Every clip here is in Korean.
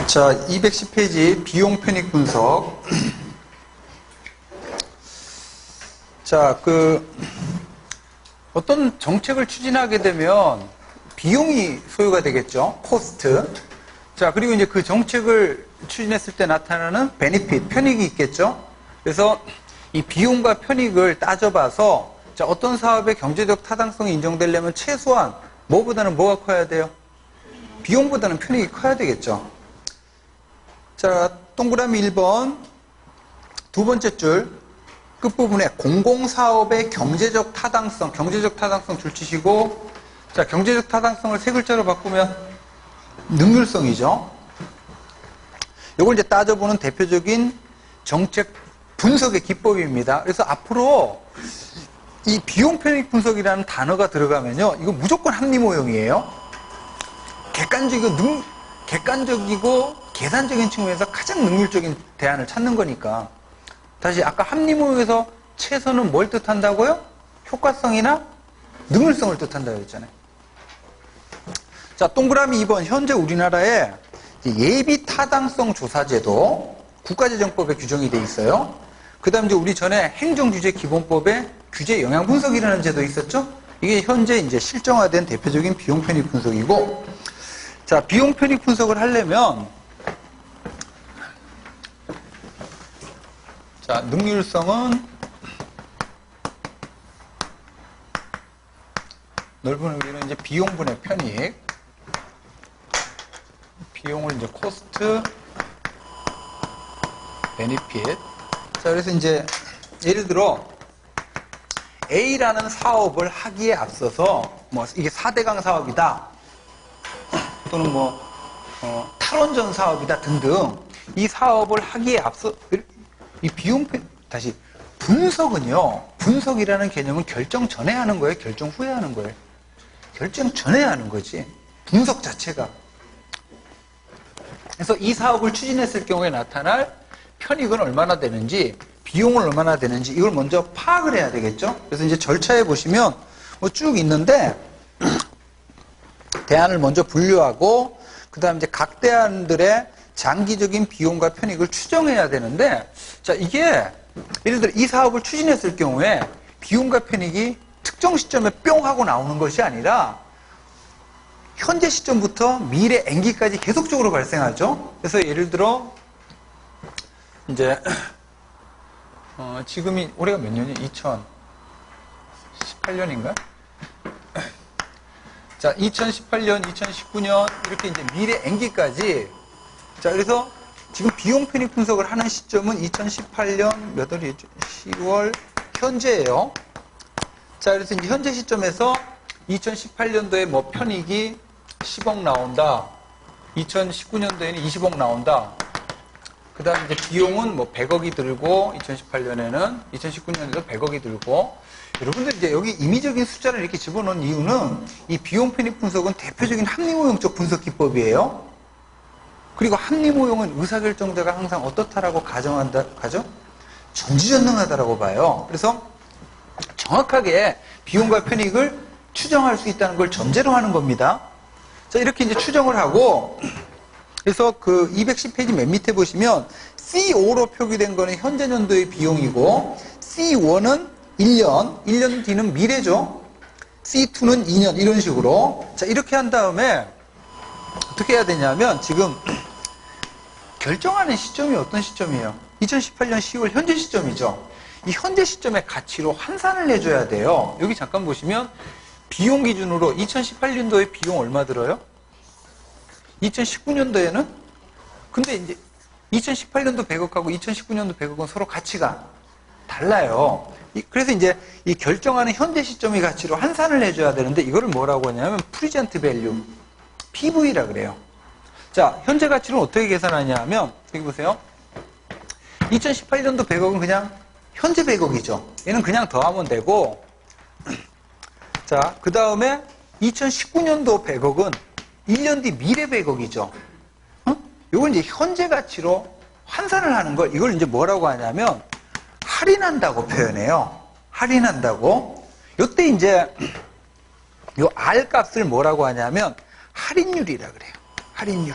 자, 210페이지 비용 편익 분석. 자, 어떤 정책을 추진하게 되면 비용이 소요가 되겠죠. 코스트. 자, 그리고 이제 그 정책을 추진했을 때 나타나는 베니핏, 편익이 있겠죠. 그래서 이 비용과 편익을 따져봐서 자, 어떤 사업의 경제적 타당성이 인정되려면 최소한 뭐보다는 뭐가 커야 돼요? 비용보다는 편익이 커야 되겠죠. 자, 동그라미 1번 두 번째 줄 끝부분에 공공사업의 경제적 타당성 줄 치시고, 자, 경제적 타당성을 세 글자로 바꾸면 능률성이죠. 이걸 이제 따져보는 대표적인 정책 분석의 기법입니다. 그래서 앞으로 이 비용 편익 분석이라는 단어가 들어가면요, 이거 무조건 합리모형이에요. 객관적이고 계산적인 측면에서 가장 능률적인 대안을 찾는 거니까. 다시 아까 합리모형에서 최선은 뭘 뜻한다고요? 효과성이나 능률성을 뜻한다고 했잖아요. 자, 동그라미 2번 현재 우리나라에 예비 타당성 조사제도 국가재정법에 규정이 돼 있어요. 그 다음 이제 우리 전에 행정규제기본법에 규제 영향 분석이라는 제도 있었죠? 이게 현재 이제 실정화된 대표적인 비용 편익 분석이고, 자, 비용 편익 분석을 하려면, 자, 능률성은 넓은 의미로 이제 비용분의 편익, 비용을 이제 코스트, 베니핏. 자, 그래서 이제 예를 들어 A라는 사업을 하기에 앞서서 뭐 이게 4대강 사업이다, 또는 뭐 탈원전 사업이다 등등, 이 사업을 하기에 앞서 이 비용 다시 분석은요, 분석이라는 개념은 결정 전에 하는 거예요, 결정 후에 하는 거예요? 결정 전에 하는 거지, 분석 자체가. 그래서 이 사업을 추진했을 경우에 나타날 편익은 얼마나 되는지, 비용은 얼마나 되는지, 이걸 먼저 파악을 해야 되겠죠. 그래서 이제 절차에 보시면 뭐 쭉 있는데, 대안을 먼저 분류하고, 그 다음 이제 각 대안들의 장기적인 비용과 편익을 추정해야 되는데, 자, 이게 예를 들어 이 사업을 추진했을 경우에 비용과 편익이 특정 시점에 뿅 하고 나오는 것이 아니라 현재 시점부터 미래 N기까지 계속적으로 발생하죠. 그래서 예를 들어 이제 지금이 올해가 몇 년이에요? 2018년인가? 자, 2018년, 2019년 이렇게 이제 미래 N기까지. 자, 그래서 지금 비용 편익 분석을 하는 시점은 2018년 몇 월이죠? 10월 현재예요. 자, 그래서 이제 현재 시점에서 2018년도에 뭐 편익이 10억 나온다. 2019년도에는 20억 나온다. 그 다음 이제 비용은 뭐 100억이 들고, 2018년에는, 2019년에도 100억이 들고. 여러분들 이제 여기 임의적인 숫자를 이렇게 집어넣은 이유는 이 비용 편익 분석은 대표적인 합리모형적 분석 기법이에요. 그리고 합리모형은 의사결정자가 항상 어떻다라고 가죠? 전지전능하다라고 봐요. 그래서 정확하게 비용과 편익을 추정할 수 있다는 걸 전제로 하는 겁니다. 자, 이렇게 이제 추정을 하고, 그래서 그 210페이지 맨 밑에 보시면 C5로 표기된 거는 현재 년도의 비용이고, C1은 1년 뒤는 미래죠. C2는 2년, 이런 식으로. 자, 이렇게 한 다음에 어떻게 해야 되냐면, 지금 결정하는 시점이 어떤 시점이에요? 2018년 10월 현재 시점이죠. 이 현재 시점의 가치로 환산을 해줘야 돼요. 여기 잠깐 보시면 비용 기준으로 2018년도에 비용 얼마 들어요? 2019년도에는? 근데 이제 2018년도 100억하고 2019년도 100억은 서로 가치가 달라요. 그래서 이제 이 결정하는 현재 시점의 가치로 환산을 해줘야 되는데, 이거를 뭐라고 하냐면 프리젠트 밸류, PV라 그래요. 자, 현재 가치는 어떻게 계산하냐 하면, 여기 보세요. 2018년도 100억은 그냥 현재 100억이죠. 얘는 그냥 더하면 되고, 자, 그 다음에 2019년도 100억은 1년 뒤 미래 100억이죠. 이건 이제 현재 가치로 환산을 하는 걸, 이걸 이제 뭐라고 하냐면 할인한다고 표현해요. 할인한다고. 요때 이제 요 R 값을 뭐라고 하냐면 할인율이라 그래요. 할인율.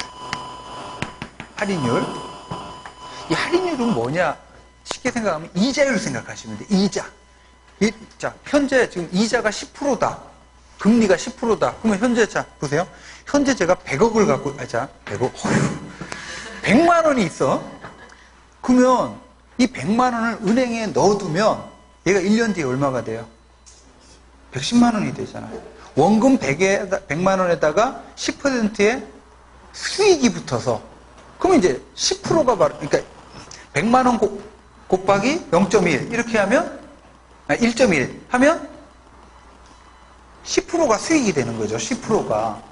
할인율. 이 할인율은 뭐냐? 쉽게 생각하면 이자율 생각하시면 돼요. 이자. 자, 현재 지금 이자가 10%다. 금리가 10%다. 그러면 현재, 자, 보세요. 현재 제가 100억을 갖고, 자, 100억. 100만 원이 있어. 그러면 이 100만 원을 은행에 넣어두면 얘가 1년 뒤에 얼마가 돼요? 110만 원이 되잖아요. 원금 100만 원에다가 10%의 수익이 붙어서, 그러면 이제 10%가 바로, 그러니까 100만 원 곱하기 0.1 이렇게 하면 1.1 하면 10%가 수익이 되는 거죠. 10%가.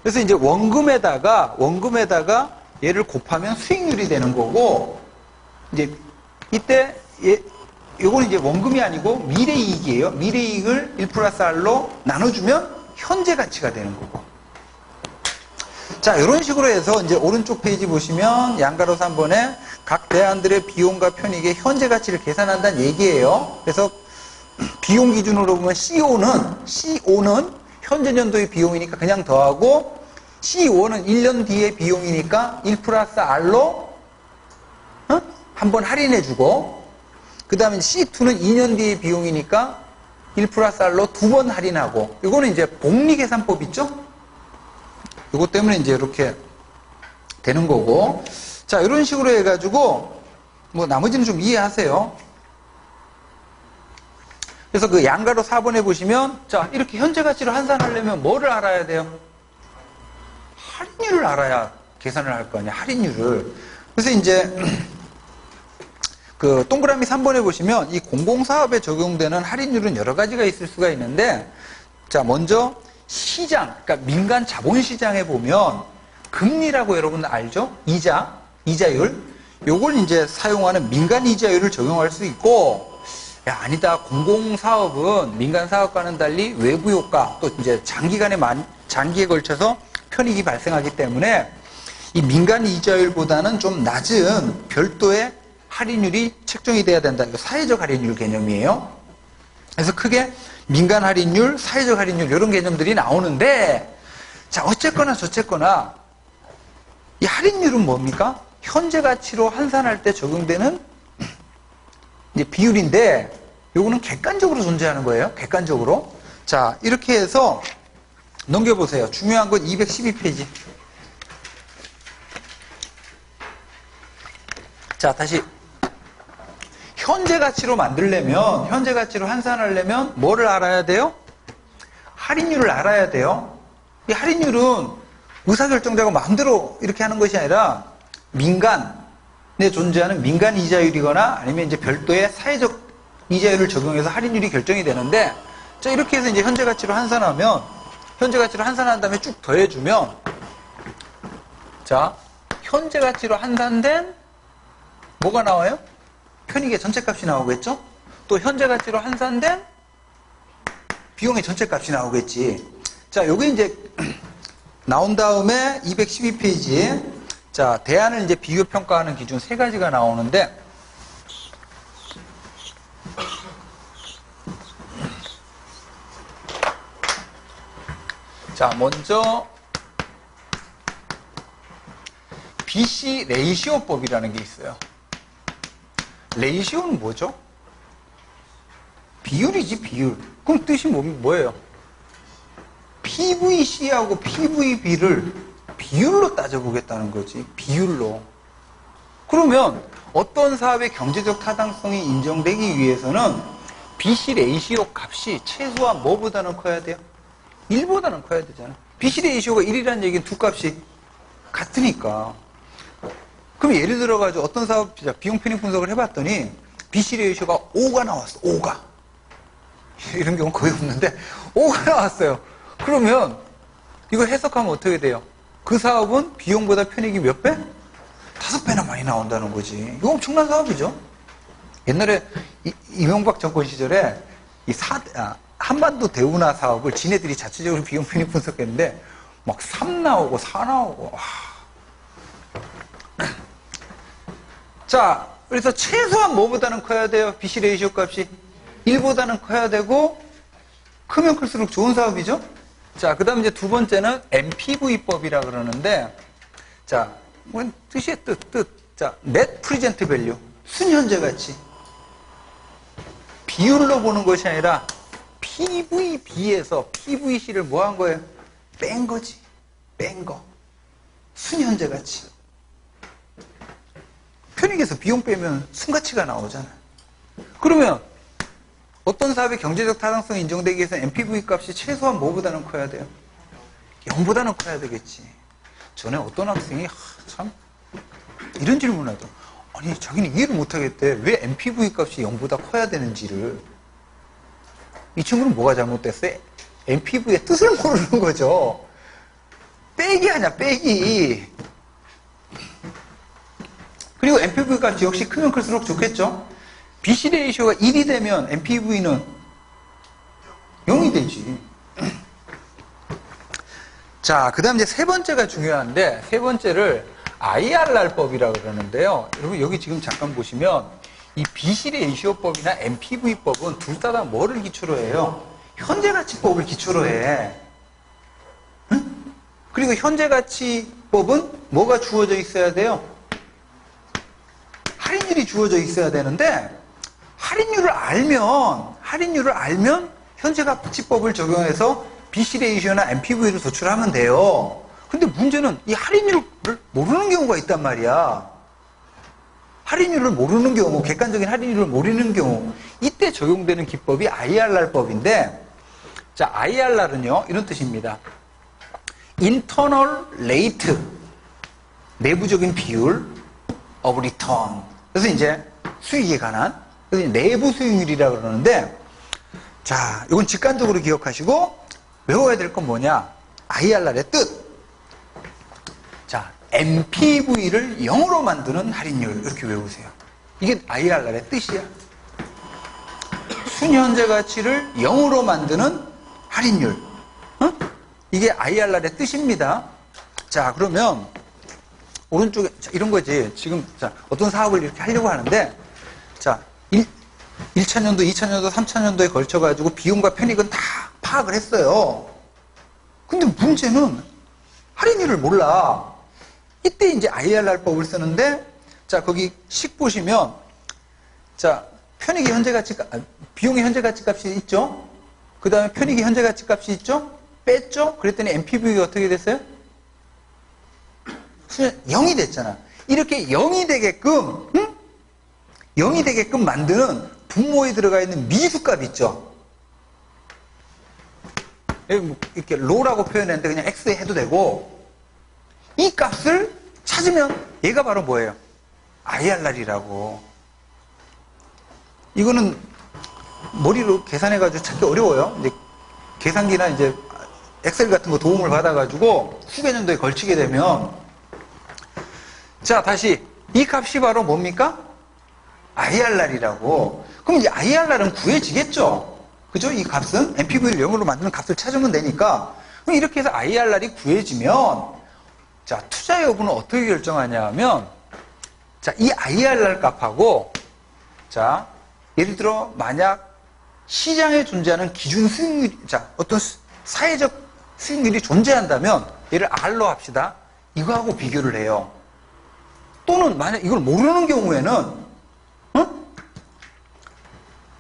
그래서 이제 원금에다가 얘를 곱하면 수익률이 되는 거고, 이제 이때 이거는 이제 원금이 아니고 미래이익이에요. 미래이익을 1 플러스 R로 나눠주면 현재 가치가 되는 거고. 자, 이런 식으로 해서 이제 오른쪽 페이지 보시면 양가로 3번에 각 대안들의 비용과 편익의 현재 가치를 계산한다는 얘기예요. 그래서 비용 기준으로 보면 CO1은 현재 년도의 비용이니까 그냥 더하고, C1은 1년 뒤의 비용이니까 1 플러스 R로 한번 할인해주고, 그 다음에 C2는 2년 뒤의 비용이니까 1 플러스 R로 2번 할인하고, 이거는 이제 복리계산법 있죠? 이것 때문에 이제 이렇게 되는 거고. 자, 이런 식으로 해가지고, 뭐, 나머지는 좀 이해하세요. 그래서 그 양가로 4번에 보시면, 자, 이렇게 현재 가치로 환산하려면 뭐를 알아야 돼요? 할인율을 알아야 계산을 할 거 아니야, 할인율을. 그래서 이제, 그 동그라미 3번에 보시면 이 공공사업에 적용되는 할인율은 여러 가지가 있을 수가 있는데, 자, 먼저 시장, 그러니까 민간 자본시장에 보면 금리라고 여러분 알죠? 이자율. 요걸 이제 사용하는 민간 이자율을 적용할 수 있고, 야, 아니다. 공공사업은 민간사업과는 달리 외부 효과, 또 이제 장기에 걸쳐서 편익이 발생하기 때문에 이 민간 이자율보다는 좀 낮은 별도의 할인율이 책정이 돼야 된다. 이거 사회적 할인율 개념이에요. 그래서 크게 민간 할인율, 사회적 할인율 이런 개념들이 나오는데, 자, 어쨌거나 저쨌거나 이 할인율은 뭡니까? 현재 가치로 환산할 때 적용되는 이제 비율인데, 요거는 객관적으로 존재하는 거예요. 객관적으로. 자, 이렇게 해서 넘겨보세요. 중요한 건 212페이지. 자, 다시. 현재 가치로 만들려면, 현재 가치로 환산하려면 뭐를 알아야 돼요? 할인율을 알아야 돼요. 이 할인율은 의사결정자가 마음대로 이렇게 하는 것이 아니라 민간에 존재하는 민간 이자율이거나 아니면 이제 별도의 사회적 이자율을 적용해서 할인율이 결정이 되는데, 자, 이렇게 해서 이제 현재 가치로 환산하면, 현재 가치로 환산한 다음에 쭉 더해주면, 자, 현재 가치로 환산된 뭐가 나와요? 편익의 전체값이 나오겠죠? 또 현재 가치로 환산된 비용의 전체값이 나오겠지. 자, 요게 이제 나온 다음에 212페이지에 자, 대안을 이제 비교 평가하는 기준 3가지가 나오는데, 자, 먼저 BC 레이시오법이라는 게 있어요. 레이시오는 뭐죠? 비율이지, 비율. 그럼 뜻이 뭐예요? PVC하고 PVB를 비율로 따져보겠다는 거지. 비율로. 그러면 어떤 사업의 경제적 타당성이 인정되기 위해서는 BC 레이시오 값이 최소한 뭐보다는 커야 돼요? 1보다는 커야 되잖아. BC 레이시오가 1이라는 얘기는 두 값이 같으니까. 그럼 예를 들어가지고 어떤 사업 비용 편익 분석을 해봤더니 BC 레이시오가 5가 나왔어. 5가. 이런 경우는 거의 없는데 5가 나왔어요. 그러면 이거 해석하면 어떻게 돼요? 그 사업은 비용보다 편익이 몇 배? 5배나 많이 나온다는 거지. 이거 엄청난 사업이죠. 옛날에 이명박 정권 시절에 한반도 대운하 사업을 지네들이 자체적으로 비용 편익 분석했는데 막 3 나오고 4 나오고. 와. 자, 그래서 최소한 뭐보다는 커야 돼요? BC 레이시오 값이 1보다는 커야 되고, 크면 클수록 좋은 사업이죠? 자, 그 다음에 이제 두 번째는 MPV법이라 그러는데, 자, 뭔 뜻이에요, 뜻. 자, net present value. 순현재 가치. 비율로 보는 것이 아니라 PVB에서 PVC를 뭐 한 거예요? 뺀 거지. 뺀 거. 순현재 가치. 편익에서 비용 빼면 순가치가 나오잖아. 그러면 어떤 사업의 경제적 타당성이 인정되기 위해서 NPV 값이 최소한 뭐보다는 커야 돼요? 0보다는 커야 되겠지. 전에 어떤 학생이 참 이런 질문을 하죠. 아니 자기는 이해를 못하겠대. 왜 NPV 값이 0보다 커야 되는지를. 이 친구는 뭐가 잘못됐어요? NPV의 뜻을 모르는 거죠. 빼기 아니야, 빼기. 그리고 NPV 값이 역시 크면 클수록 좋겠죠. BC 레이쇼가 1이 되면 NPV는 0이 되지. 자, 그 다음 이제 세 번째가 중요한데, 세 번째를 IRR법이라고 그러는데요. 여러분, 여기 지금 잠깐 보시면, 이 BC 레이쇼법이나 NPV법은 둘 다 뭐를 기초로 해요? 현재가치법을 기초로 해. 응? 그리고 현재가치법은 뭐가 주어져 있어야 돼요? 할인율이 주어져 있어야 되는데, 할인율을 알면 현재가치법을 적용해서 BC 레이쇼나 NPV를 도출하면 돼요. 근데 문제는 이 할인율을 모르는 경우가 있단 말이야. 할인율을 모르는 경우, 객관적인 할인율을 모르는 경우, 이때 적용되는 기법이 IRR법인데, 자, IRR은요, 이런 뜻입니다. Internal Rate, 내부적인 비율 of return. 그래서 이제 수익에 관한, 그래서 내부 수익률이라고 그러는데, 자, 이건 직관적으로 기억하시고, 외워야 될 건 뭐냐? IRR의 뜻. 자, NPV를 0으로 만드는 할인율. 이렇게 외우세요. 이게 IRR의 뜻이야. 순현재 가치를 0으로 만드는 할인율. 이게 IRR의 뜻입니다. 자, 그러면, 오른쪽에, 자, 이런 거지. 지금, 자, 어떤 사업을 이렇게 하려고 하는데, 자, 1차년도, 2차년도, 3차년도에 걸쳐가지고 비용과 편익은 다 파악을 했어요. 근데 문제는 할인율을 몰라. 이때 이제 IRR법을 쓰는데, 자, 거기 식 보시면, 자, 편익의 현재가치, 비용의 현재가치 값이 있죠? 그 다음에 편익의 현재가치 값이 있죠? 뺐죠? 그랬더니 NPV가 어떻게 됐어요? 0이 됐잖아. 이렇게 0이 되게끔, 0이 되게끔 만드는 분모에 들어가 있는 미수값 있죠? 이렇게 로라고 표현했는데 그냥 X 해도 되고, 이 값을 찾으면 얘가 바로 뭐예요? IRR이라고. 이거는 머리로 계산해가지고 찾기 어려워요. 이제 계산기나 이제 엑셀 같은 거 도움을 받아가지고 수개년도에 걸치게 되면, 자, 다시 이 값이 바로 뭡니까? IRR이라고. 그럼 이제 IRR은 구해지겠죠? 그죠? 이 값은 NPV를 0으로 만드는 값을 찾으면 되니까. 그럼 이렇게 해서 IRR이 구해지면, 자, 투자 여부는 어떻게 결정하냐 하면, 자, 이 IRR 값하고, 자, 예를 들어, 만약 시장에 존재하는 기준 수익률, 자, 어떤 사회적 수익률이 존재한다면, 얘를 R로 합시다. 이거하고 비교를 해요. 또는 만약 이걸 모르는 경우에는,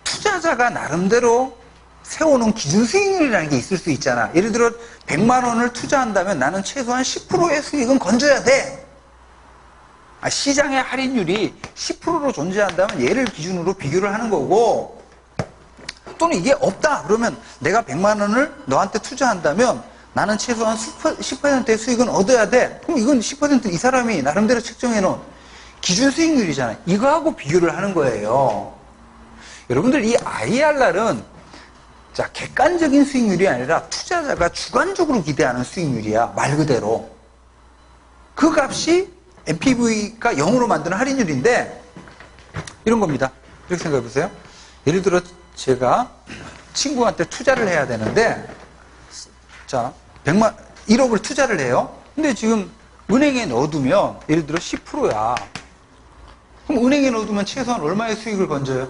투자자가 나름대로 세워놓은 기준 수익률이라는 게 있을 수 있잖아. 예를 들어 100만 원을 투자한다면 나는 최소한 10%의 수익은 건져야 돼. 시장의 할인율이 10%로 존재한다면 얘를 기준으로 비교를 하는 거고, 또는 이게 없다 그러면 내가 100만 원을 너한테 투자한다면 나는 최소한 10%의 수익은 얻어야 돼. 그럼 이건 10% 이 사람이 나름대로 책정해놓은 기준 수익률이잖아요. 이거하고 비교를 하는 거예요. 여러분들 이 IRR은, 자, 객관적인 수익률이 아니라 투자자가 주관적으로 기대하는 수익률이야. 말 그대로. 그 값이 NPV가 0으로 만드는 할인율인데, 이런 겁니다. 이렇게 생각해 보세요. 예를 들어 제가 친구한테 투자를 해야 되는데, 자, 1억을 투자를 해요. 근데 지금 은행에 넣어두면 예를 들어 10%야. 그럼 은행에 넣어두면 최소한 얼마의 수익을 건져요?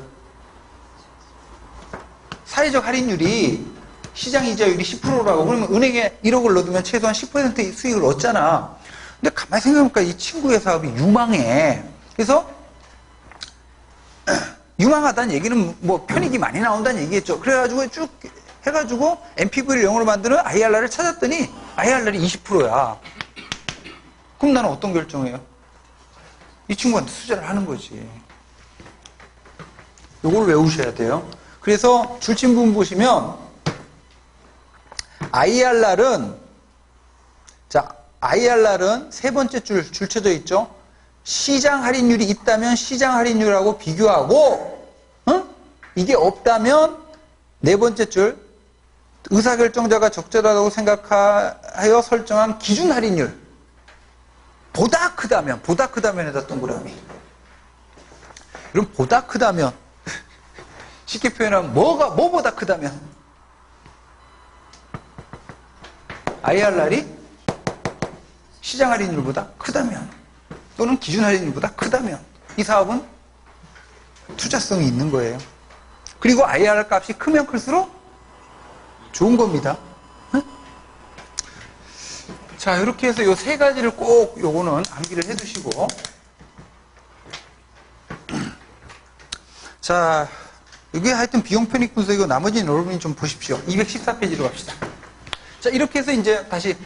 사회적 할인율이 시장 이자율이 10%라고. 그러면 은행에 1억을 넣어두면 최소한 10%의 수익을 얻잖아. 근데 가만히 생각해보니까 이 친구의 사업이 유망해. 그래서 유망하다는 얘기는 뭐 편익이 많이 나온다는 얘기겠죠. 그래가지고 쭉 해가지고 MPV를 영어로 만드는 IRR을 찾았더니 IRR이 20%야. 그럼 나는 어떤 결정해요? 이 친구한테 투자를 하는 거지. 요걸 외우셔야 돼요. 그래서 줄침부분 보시면 IRR은 세 번째 줄 쳐져 있죠. 시장 할인율이 있다면 시장 할인율하고 비교하고 이게 없다면 네 번째 줄 의사결정자가 적절하다고 생각하여 설정한 기준 할인율 보다 크다면에다 동그라미. 그럼 보다 크다면 쉽게 표현하면 뭐보다 크다면 IRR이 시장 할인율보다 크다면 또는 기준 할인율보다 크다면 이 사업은 투자성이 있는 거예요. 그리고 IRR 값이 크면 클수록 좋은 겁니다. 응? 자, 이렇게 해서 요 세 가지를 꼭 요거는 암기를 해 두시고 자, 이게 하여튼 비용 편익 분석이고 나머지는 여러분이 좀 보십시오. 214페이지로 갑시다. 자, 이렇게 해서 이제 다시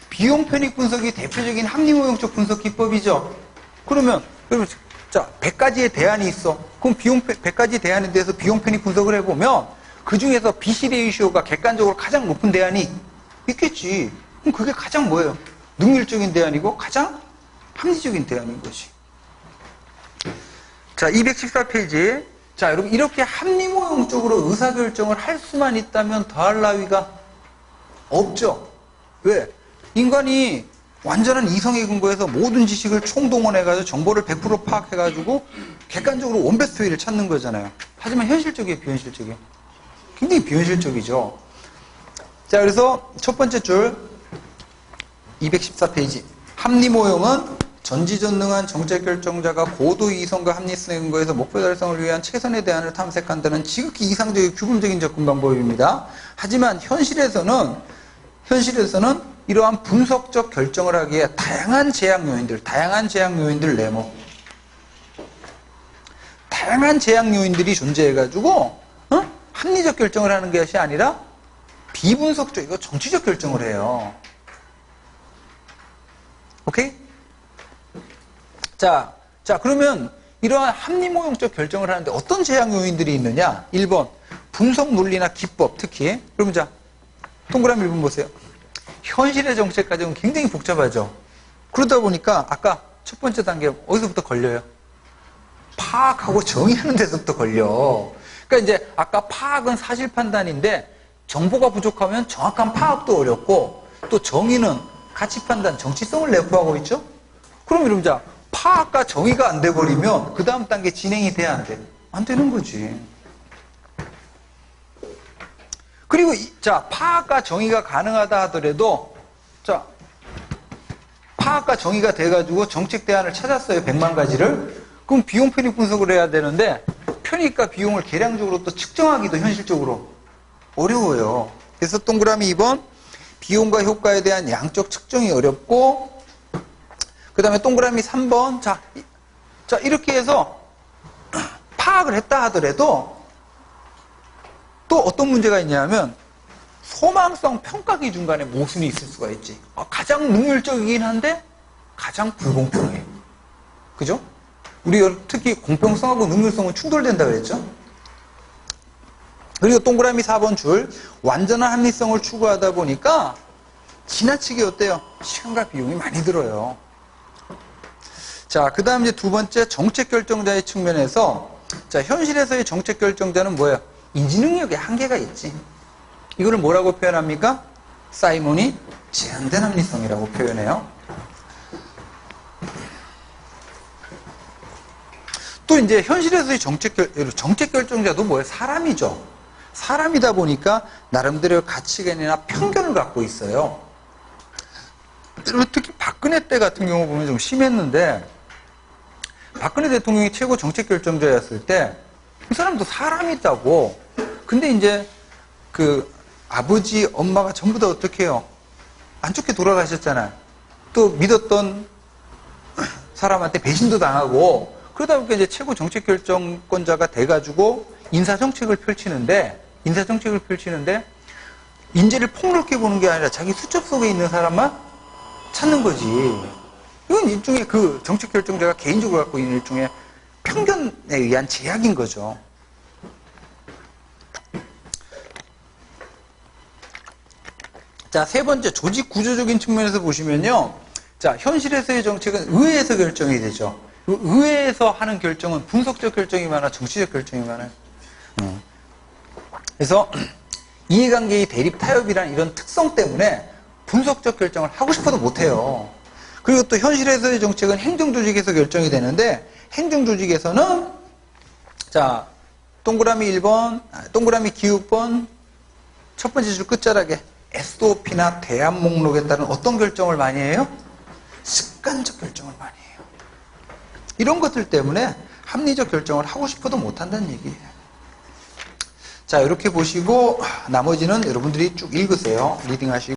비용 편익 분석이 대표적인 합리모형적 분석 기법이죠. 그러면 자, 100가지의 대안이 있어. 그럼 100가지 대안에 대해서 비용 편익 분석을 해보면 그 중에서 BC 레이시오가 객관적으로 가장 높은 대안이 있겠지. 그럼 그게 가장 뭐예요? 능률적인 대안이고 가장 합리적인 대안인 거지. 자, 214페이지. 자, 여러분 이렇게 합리모형적으로 의사결정을 할 수만 있다면 더할 나위가 없죠. 왜? 인간이 완전한 이성에 근거해서 모든 지식을 총동원해가지고 정보를 100% 파악해가지고 객관적으로 원베스트 웨이를 찾는 거잖아요. 하지만 현실적이에요, 비현실적이에요? 굉장히 비현실적이죠. 자, 그래서 첫 번째 줄 214페이지. 합리모형은 전지전능한 정책결정자가 고도 이성과 합리성에 근거해서 목표 달성을 위한 최선의 대안을 탐색한다는 지극히 이상적이고 규범적인 접근 방법입니다. 하지만 현실에서는 이러한 분석적 결정을 하기에 다양한 제약 요인들 네모. 다양한 제약 요인들이 존재해가지고 합리적 결정을 하는 것이 아니라 비분석적이고 정치적 결정을 해요. 오케이? 자, 그러면 이러한 합리모형적 결정을 하는데 어떤 제약 요인들이 있느냐? 1번, 분석 논리나 기법, 특히. 그러면 자, 동그라미 1번 보세요. 현실의 정책 과정은 굉장히 복잡하죠. 그러다 보니까 아까 첫 번째 단계 어디서부터 걸려요? 파악하고 정의하는 데서부터 걸려. 그러니까 이제 아까 파악은 사실 판단인데 정보가 부족하면 정확한 파악도 어렵고 또 정의는 가치 판단, 정치성을 내포하고 있죠? 그럼 이러면 자, 파악과 정의가 안 돼버리면 그 다음 단계 진행이 돼야 안 돼? 안 되는 거지. 그리고 자, 파악과 정의가 가능하다 하더라도 자, 파악과 정의가 돼가지고 정책 대안을 찾았어요. 100만 가지를. 그럼 비용 편익 분석을 해야 되는데 편익과 비용을 계량적으로 또 측정하기도 현실적으로 어려워요. 그래서 동그라미 2번 비용과 효과에 대한 양적 측정이 어렵고 그 다음에 동그라미 3번 자, 이렇게 해서 파악을 했다 하더라도 또 어떤 문제가 있냐면 소망성 평가 기준 간에 모순이 있을 수가 있지. 가장 능률적이긴 한데 가장 불공평해. 그죠? 우리가 특히 공평성하고 능률성은 충돌된다 그랬죠? 그리고 동그라미 4번 줄 완전한 합리성을 추구하다 보니까 지나치게 어때요? 시간과 비용이 많이 들어요. 자, 그 다음 이제 두 번째 정책 결정자의 측면에서 자, 현실에서의 정책 결정자는 뭐예요? 인지 능력에 한계가 있지. 이거를 뭐라고 표현합니까? 사이먼이 제한된 합리성이라고 표현해요. 또 이제 현실에서의 정책 결정자도 뭐예요? 사람이죠. 사람이다 보니까 나름대로 가치관이나 편견을 갖고 있어요. 특히 박근혜 때 같은 경우 보면 좀 심했는데 박근혜 대통령이 최고 정책 결정자였을 때 그 사람도 사람이다고. 근데 이제 그 아버지, 엄마가 전부 다 어떻게 해요? 안 좋게 돌아가셨잖아요. 또 믿었던 사람한테 배신도 당하고 그러다 보니까 이제 최고 정책 결정권자가 돼가지고 인사정책을 펼치는데 인재를 폭넓게 보는 게 아니라 자기 수첩 속에 있는 사람만 찾는 거지. 이건 일종의 그 정책 결정자가 개인적으로 갖고 있는 일종의 편견에 의한 제약인 거죠. 자, 세 번째, 조직 구조적인 측면에서 보시면요. 자, 현실에서의 정책은 의회에서 결정이 되죠. 의회에서 하는 결정은 분석적 결정이 많아, 정치적 결정이 많아요. 그래서 이해관계의 대립 타협이라는 이런 특성 때문에 분석적 결정을 하고 싶어도 못해요. 그리고 또 현실에서의 정책은 행정조직에서 결정이 되는데 행정조직에서는 자, 동그라미 1번, 동그라미 기울번 첫 번째 줄 끝자락에 SOP나 대안 목록에 따른 어떤 결정을 많이 해요? 습관적 결정을 많이 해요. 이런 것들 때문에 합리적 결정을 하고 싶어도 못한다는 얘기예요. 자, 이렇게 보시고 나머지는 여러분들이 쭉 읽으세요. 리딩하시고.